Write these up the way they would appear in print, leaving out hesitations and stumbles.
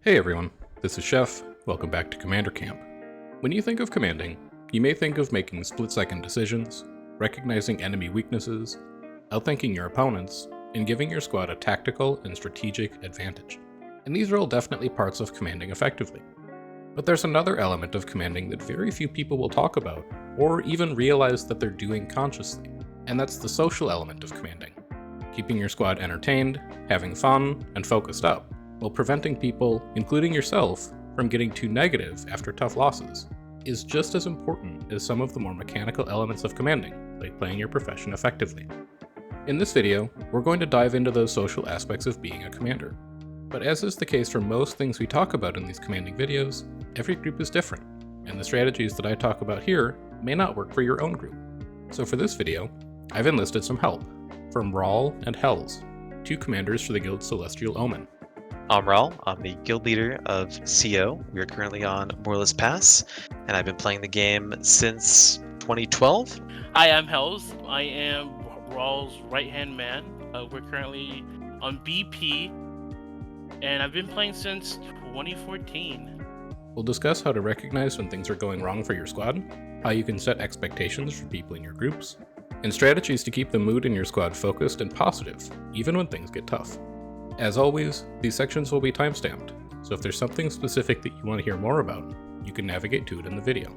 Hey everyone, this is Chef. Welcome back to Commander Camp. When you think of commanding, you may think of making split-second decisions, recognizing enemy weaknesses, outthinking your opponents, and giving your squad a tactical and strategic advantage. And these are all definitely parts of commanding effectively. But there's another element of commanding that very few people will talk about, or even realize that they're doing consciously, and that's the social element of commanding. Keeping your squad entertained, having fun, and focused up, while preventing people, including yourself, from getting too negative after tough losses, is just as important as some of the more mechanical elements of commanding, like playing your profession effectively. In this video, we're going to dive into those social aspects of being a commander. But as is the case for most things we talk about in these commanding videos, every group is different, and the strategies that I talk about here may not work for your own group. So for this video, I've enlisted some help from Rall and Hells, two commanders for the guild Celestial Omen. I'm Rall. I'm the guild leader of CO. We are currently on Moorless Pass, and I've been playing the game since 2012. Hi, I'm Hells. I am Rall's right-hand man. We're currently on BP, and I've been playing since 2014. We'll discuss how to recognize when things are going wrong for your squad, how you can set expectations for people in your groups, and strategies to keep the mood in your squad focused and positive, even when things get tough. As always, these sections will be timestamped, so if there's something specific that you want to hear more about, you can navigate to it in the video.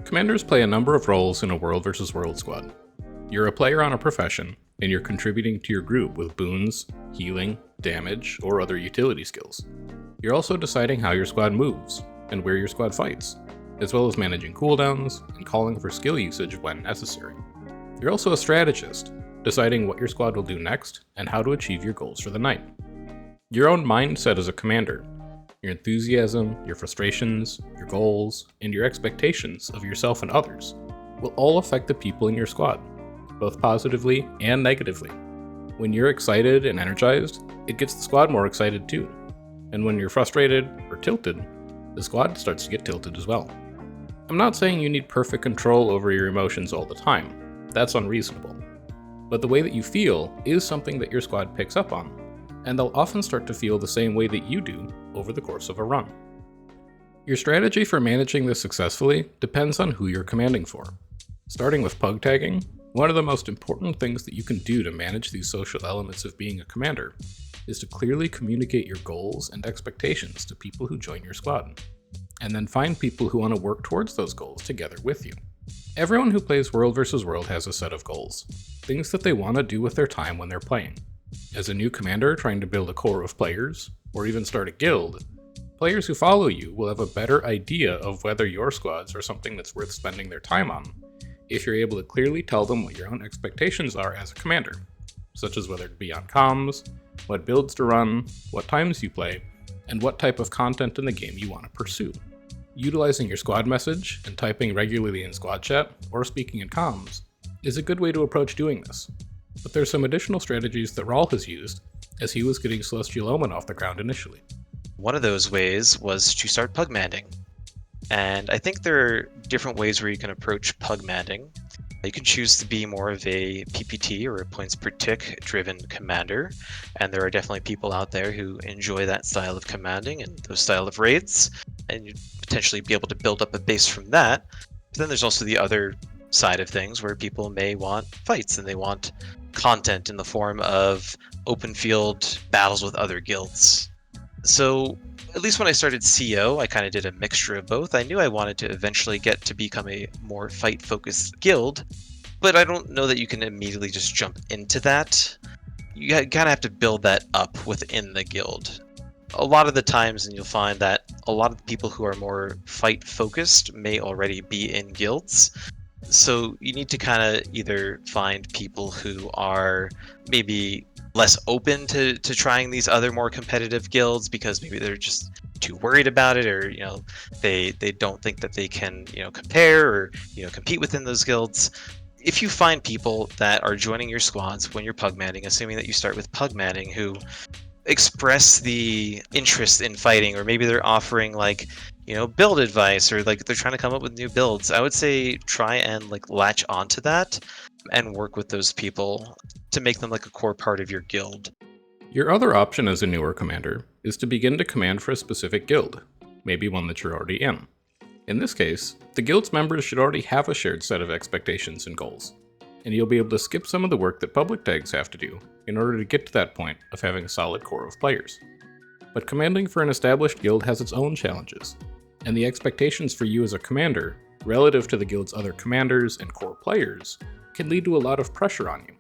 Commanders play a number of roles in a world versus world squad. You're a player on a profession, and you're contributing to your group with boons, healing, damage, or other utility skills. You're also deciding how your squad moves, and where your squad fights, as well as managing cooldowns and calling for skill usage when necessary. You're also a strategist, deciding what your squad will do next and how to achieve your goals for the night. Your own mindset as a commander, your enthusiasm, your frustrations, your goals, and your expectations of yourself and others will all affect the people in your squad, both positively and negatively. When you're excited and energized, it gets the squad more excited too. And when you're frustrated or tilted, the squad starts to get tilted as well. I'm not saying you need perfect control over your emotions all the time. That's unreasonable. But the way that you feel is something that your squad picks up on, and they'll often start to feel the same way that you do over the course of a run. Your strategy for managing this successfully depends on who you're commanding for. Starting with pug tagging, one of the most important things that you can do to manage these social elements of being a commander is to clearly communicate your goals and expectations to people who join your squad, and then find people who want to work towards those goals together with you. Everyone who plays World vs. World has a set of goals, things that they want to do with their time when they're playing. As a new commander trying to build a core of players, or even start a guild, players who follow you will have a better idea of whether your squads are something that's worth spending their time on, if you're able to clearly tell them what your own expectations are as a commander, such as whether it be on comms, what builds to run, what times you play, and what type of content in the game you want to pursue. Utilizing your squad message and typing regularly in squad chat or speaking in comms is a good way to approach doing this. But there's some additional strategies that Rall has used as he was getting Celestial Omen off the ground initially. One of those ways was to start pugmanding. And I think there are different ways where you can approach pugmanding. You can choose to be more of a PPT or a points per tick driven commander, and there are definitely people out there who enjoy that style of commanding and those style of raids, and you'd potentially be able to build up a base from that. But then there's also the other side of things where people may want fights and they want content in the form of open field battles with other guilds. So at least when I started CO, I kind of did a mixture of both. I knew I wanted to eventually get to become a more fight-focused guild, but I don't know that you can immediately just jump into that. You kind of have to build that up within the guild. A lot of the times, and you'll find that a lot of the people who are more fight-focused may already be in guilds. So you need to kind of either find people who are maybe less open to trying these other more competitive guilds because maybe they're just too worried about it, or they don't think that they can compare or compete within those guilds. If you find people that are joining your squads when you're pugmanding, assuming that you start with pugmanding, who express the interest in fighting, or maybe they're offering build advice, or they're trying to come up with new builds, I would say try and latch onto that and work with those people to make them a core part of your guild. Your other option as a newer commander is to begin to command for a specific guild, maybe one that you're already in. In this case, the guild's members should already have a shared set of expectations and goals, and you'll be able to skip some of the work that public tags have to do in order to get to that point of having a solid core of players. But commanding for an established guild has its own challenges, and the expectations for you as a commander, relative to the guild's other commanders and core players, can lead to a lot of pressure on you.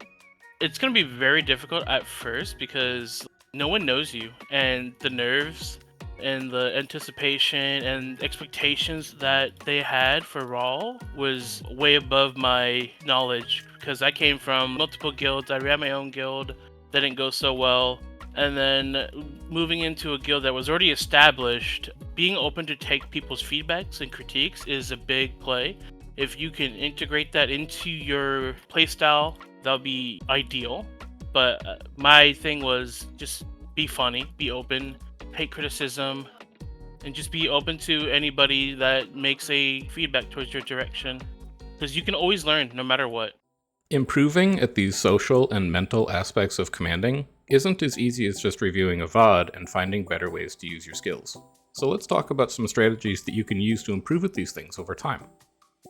It's going to be very difficult at first because no one knows you, and the nerves and the anticipation and expectations that they had for Rall was way above my knowledge, because I came from multiple guilds. I ran my own guild that didn't go so well, and then moving into a guild that was already established, being open to take people's feedbacks and critiques is a big play. If you can integrate that into your playstyle, that'll be ideal. But my thing was just be funny, be open, hate criticism, and just be open to anybody that makes a feedback towards your direction, because you can always learn no matter what. Improving at these social and mental aspects of commanding isn't as easy as just reviewing a VOD and finding better ways to use your skills. So let's talk about some strategies that you can use to improve at these things over time.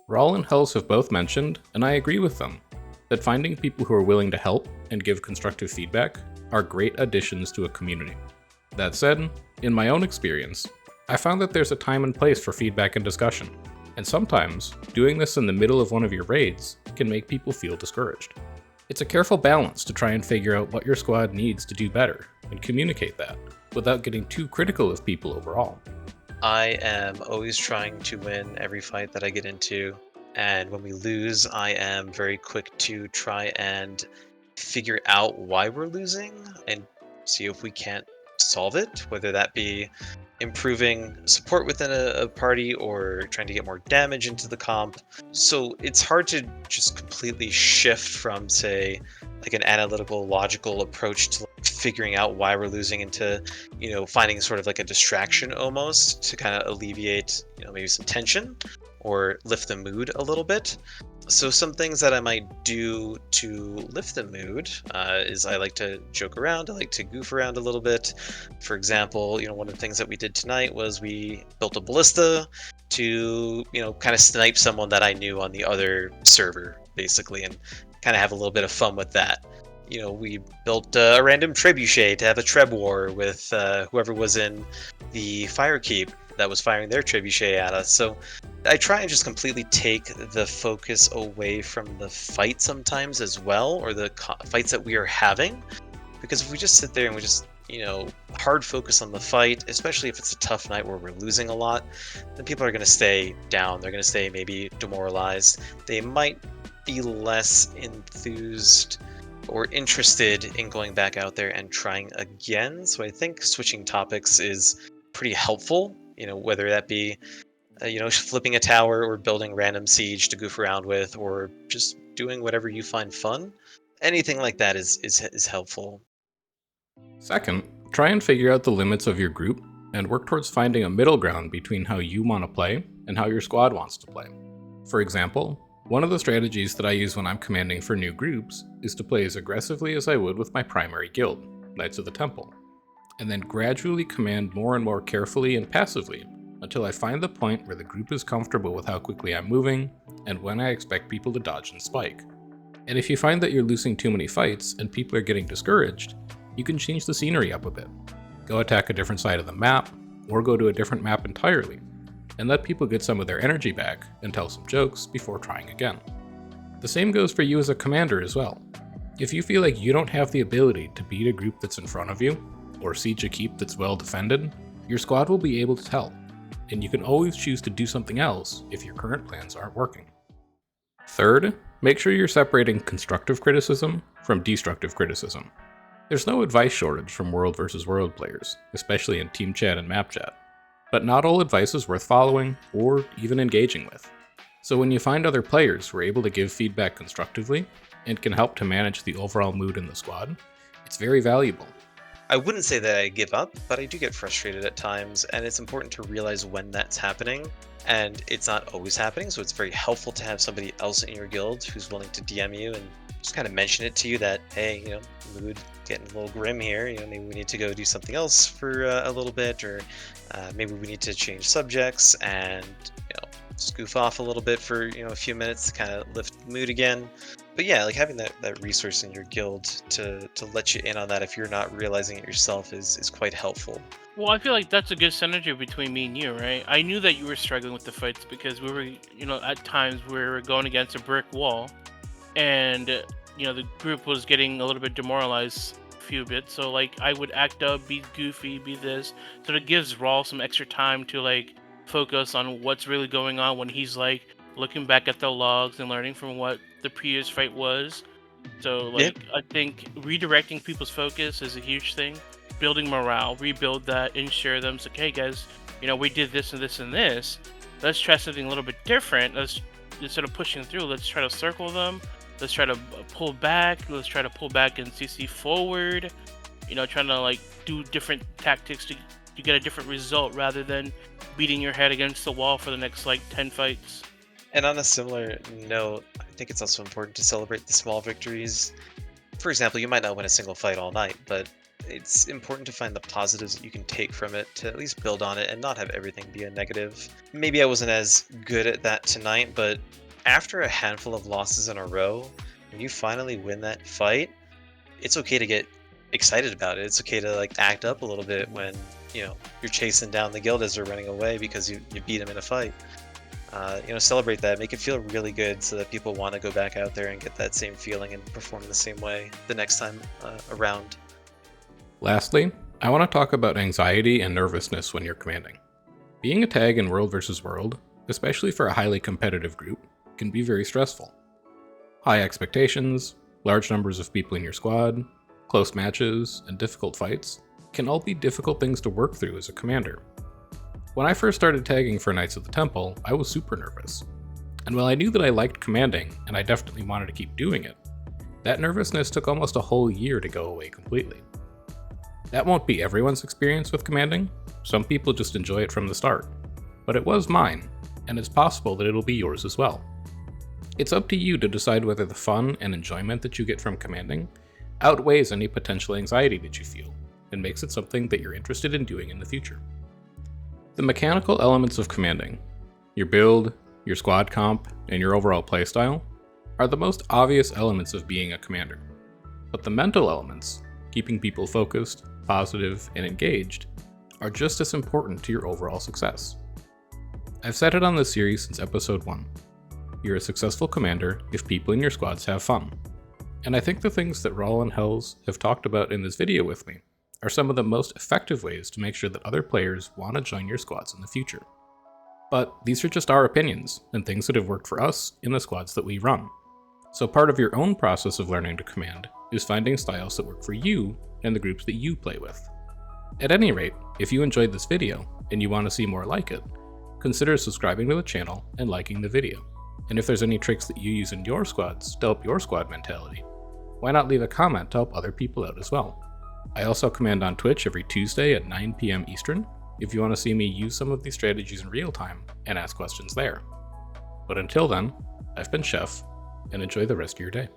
Rall and Hells have both mentioned, and I agree with them, that finding people who are willing to help and give constructive feedback are great additions to a community. That said, in my own experience, I found that there's a time and place for feedback and discussion, and sometimes doing this in the middle of one of your raids can make people feel discouraged. It's a careful balance to try and figure out what your squad needs to do better and communicate that without getting too critical of people overall. I am always trying to win every fight that I get into, and when we lose, I am very quick to try and figure out why we're losing and see if we can't solve it, whether that be improving support within a party or trying to get more damage into the comp. So it's hard to just completely shift from, say, like an analytical, logical approach to figuring out why we're losing into, finding sort of like a distraction almost to kind of alleviate, maybe some tension or lift the mood a little bit. So some things that I might do to lift the mood is I like to joke around. I like to goof around a little bit. For example, one of the things that we did tonight was we built a ballista to, kind of snipe someone that I knew on the other server, basically, and kind of have a little bit of fun with that. We built a random trebuchet to have a treb war with whoever was in the fire keep that was firing their trebuchet at us. So I try and just completely take the focus away from the fight sometimes as well, or the fights that we are having. Because if we just sit there and we just, hard focus on the fight, especially if it's a tough night where we're losing a lot, then people are going to stay down. They're going to stay maybe demoralized. They might be less enthused or interested in going back out there and trying again. So I think switching topics is pretty helpful, whether that be flipping a tower or building random siege to goof around with, or just doing whatever you find fun. Anything like that is helpful. Second, try and figure out the limits of your group and work towards finding a middle ground between how you want to play and how your squad wants to play. For example, one of the strategies that I use when I'm commanding for new groups is to play as aggressively as I would with my primary guild, Knights of the Temple, and then gradually command more and more carefully and passively until I find the point where the group is comfortable with how quickly I'm moving and when I expect people to dodge and spike. And if you find that you're losing too many fights and people are getting discouraged, you can change the scenery up a bit. Go attack a different side of the map, or go to a different map entirely, and let people get some of their energy back and tell some jokes before trying again. The same goes for you as a commander as well. If you feel like you don't have the ability to beat a group that's in front of you, or siege a keep that's well defended, your squad will be able to tell, and you can always choose to do something else if your current plans aren't working. Third, make sure you're separating constructive criticism from destructive criticism. There's no advice shortage from World vs. World players, especially in team chat and map chat, but not all advice is worth following or even engaging with. So when you find other players who are able to give feedback constructively and can help to manage the overall mood in the squad, it's very valuable. I wouldn't say that I give up, but I do get frustrated at times, and it's important to realize when that's happening, and it's not always happening, so it's very helpful to have somebody else in your guild who's willing to DM you and just kind of mention it to you that, hey, mood getting a little grim here. Maybe we need to go do something else for a little bit, or maybe we need to change subjects and just goof off a little bit for a few minutes to kind of lift the mood again. But yeah, like having that resource in your guild to let you in on that if you're not realizing it yourself is quite helpful. Well, I feel like that's a good synergy between me and you, right? I knew that you were struggling with the fights because we were, at times we were going against a brick wall, and the group was getting a little bit demoralized a few bits. So like I would act up, be goofy, be this, so it gives Rall some extra time to like focus on what's really going on when he's like looking back at the logs and learning from what the previous fight was. So Yeah. like I think redirecting people's focus is a huge thing. Building morale, rebuild that, ensure them. So, hey guys, we did this and this and this. Let's try something a little bit different. Let's, instead of pushing through, let's try to circle them. Let's try to pull back. Let's try to pull back and CC forward. Trying to like do different tactics to get a different result rather than beating your head against the wall for the next like 10 fights. And on a similar note, I think it's also important to celebrate the small victories. For example, you might not win a single fight all night, but it's important to find the positives that you can take from it to at least build on it and not have everything be a negative. Maybe I wasn't as good at that tonight, but after a handful of losses in a row, when you finally win that fight, it's okay to get excited about it. It's okay to like act up a little bit when you're chasing down the guild as they're running away because you beat them in a fight. Celebrate that, make it feel really good so that people want to go back out there and get that same feeling and perform the same way the next time around. Lastly, I want to talk about anxiety and nervousness when you're commanding. Being a tag in World vs. World, especially for a highly competitive group, can be very stressful. High expectations, large numbers of people in your squad, close matches, and difficult fights can all be difficult things to work through as a commander. When I first started tagging for Knights of the Temple, I was super nervous. And while I knew that I liked commanding, and I definitely wanted to keep doing it, that nervousness took almost a whole year to go away completely. That won't be everyone's experience with commanding. Some people just enjoy it from the start. But it was mine, and it's possible that it'll be yours as well. It's up to you to decide whether the fun and enjoyment that you get from commanding outweighs any potential anxiety that you feel, and makes it something that you're interested in doing in the future. The mechanical elements of commanding, your build, your squad comp, and your overall playstyle, are the most obvious elements of being a commander. But the mental elements, keeping people focused, positive, and engaged, are just as important to your overall success. I've said it on this series since episode 1. You're a successful commander if people in your squads have fun. And I think the things that Rall and Hells have talked about in this video with me are some of the most effective ways to make sure that other players want to join your squads in the future. But these are just our opinions and things that have worked for us in the squads that we run. So part of your own process of learning to command is finding styles that work for you and the groups that you play with. At any rate, if you enjoyed this video and you want to see more like it, consider subscribing to the channel and liking the video. And if there's any tricks that you use in your squads to help your squad mentality, why not leave a comment to help other people out as well? I also command on Twitch every Tuesday at 9 PM Eastern if you want to see me use some of these strategies in real time and ask questions there. But until then, I've been Chef, and enjoy the rest of your day.